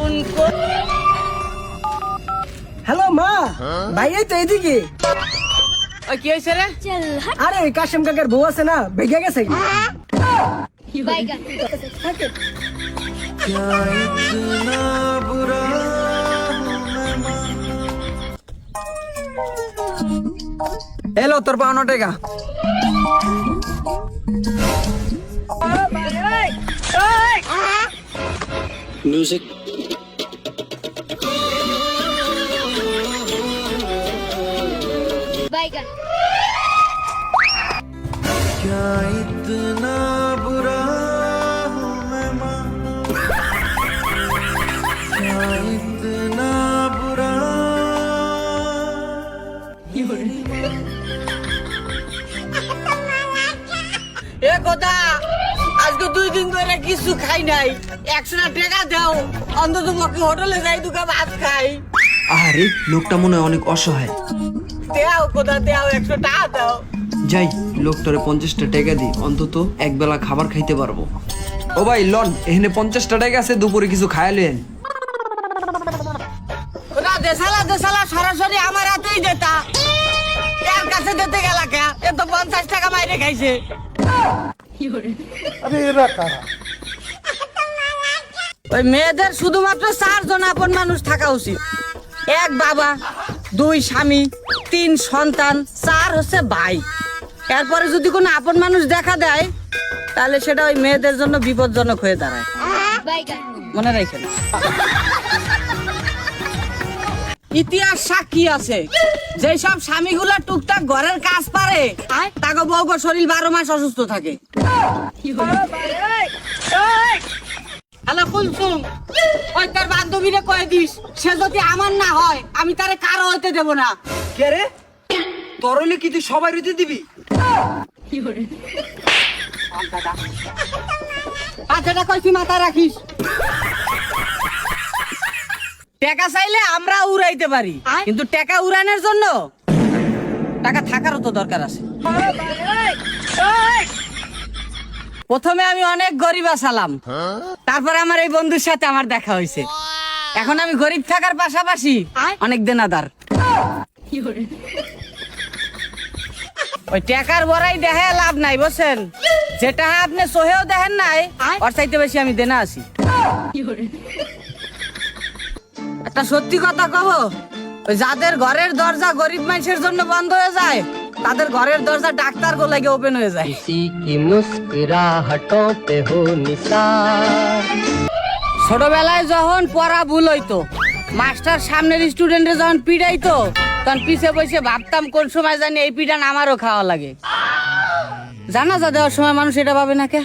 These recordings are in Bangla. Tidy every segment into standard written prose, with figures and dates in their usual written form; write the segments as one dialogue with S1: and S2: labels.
S1: उनको।
S2: হ্যালো মা, ভাই এই তো এদিকে।
S1: और क्या है रे?
S2: আরে কাশেম কাকার বউ আছে না, ভেগে গেছে।
S3: এলো তোর পাওনা টাকা।
S4: म्यूजिक क्या इतना बुरा हूँ मैं माँ, क्या इतना बुरा।
S1: এ কথা আজকে 2 দিন ধরে কিছু খাই নাই, 100 টাকা দাও, অন্তত পক্ষে হোটেলে যাই দুটো ভাত খাই।
S3: আরে লোকটা মনে হয় অনেক অসহায়।
S1: দাও কোথা দাও, 100 টাকা দাও।
S3: যাই লোকটারে 50টা টাকা দিই, অন্তত এক বেলা খাবার খাইতে পারবো। ও ভাই লন, এখানে 50টা টাকা আছে, দুপুরে কিছু খায়ালেন।
S1: ওরা দেশালা সরাসরি আমার হাতেই দেতা, এর কাছে দিতে গেল কে? এ তো 50 টাকা মাইরে খাইছে। ওই মেয়েদের শুধুমাত্র 4 জন আপন মানুষ থাকা উচিত। 1 বাবা, 2 স্বামী, 3 সন্তান, 4 হচ্ছে ভাই। এরপরে যদি কোনো আপন মানুষ দেখা দেয় তাহলে সেটা ওই মেয়েদের জন্য বিপজ্জনক হয়ে দাঁড়ায়, মনে রাখেন। ইতিহাস সাক্ষী আছে, যেই সব স্বামীগুলা টুকটাক ঘরের কাজ পারে তাকে বউগো শরীর 12 মাস অসুস্থ থাকে। হ্যালো কুলসুম, ওই তার বান্ধবীরে কয়ে দিস, সে যদি আমার না হয় আমি তারে কারো হইতে দেব না।
S3: কে রে, তোর হইলে কি তুই সবাই রুতে দিবি?
S1: কথাটা কইছি মাথা রাখিস। টাকা চাইলে আমরা উড়াইতে পারি, কিন্তু টাকা উড়ানোর জন্য টাকা থাকারও তো দরকার আছে। প্রথমে আমি অনেক গরিব আছিলাম, তারপরে আমার এই বন্ধুর সাথে আমার দেখা হয়েছে। এখন আমি গরিব থাকার পাশাপাশি অনেক দেনাদার। ওই টাকার বড়াই দেখে লাভ নাই, বুঝছেন? যেটা আপনি সহেও দেখেন নাই, ওর চাইতে বেশি আমি দেনা আছি। একটা সত্যি কথা কব, ওই যাদের ঘরের দরজা গরিব মানুষের জন্য বন্ধ হয়ে যায়, তাদের ঘরের দরজা ডাক্তার গো লাগে ওপেন হয়ে যায়। ছোটবেলায় যখন পড়া ভুল হইতো, মাস্টার সামনের স্টুডেন্টে যখন পিড়াইতো, তখন পিছে বসে ভাবতাম কোন সময় জানি এই পিড়ান আমারও খাওয়া লাগে। জানাজা দেওয়ার সময় মানুষ এটা ভাবে না কে?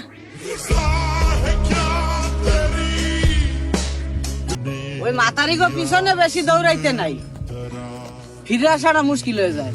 S1: ওই মাতারিগো পিছনে বেশি দৌড়াইতে নাই, ফিরে আসাটা মুশকিল হয়ে যায়।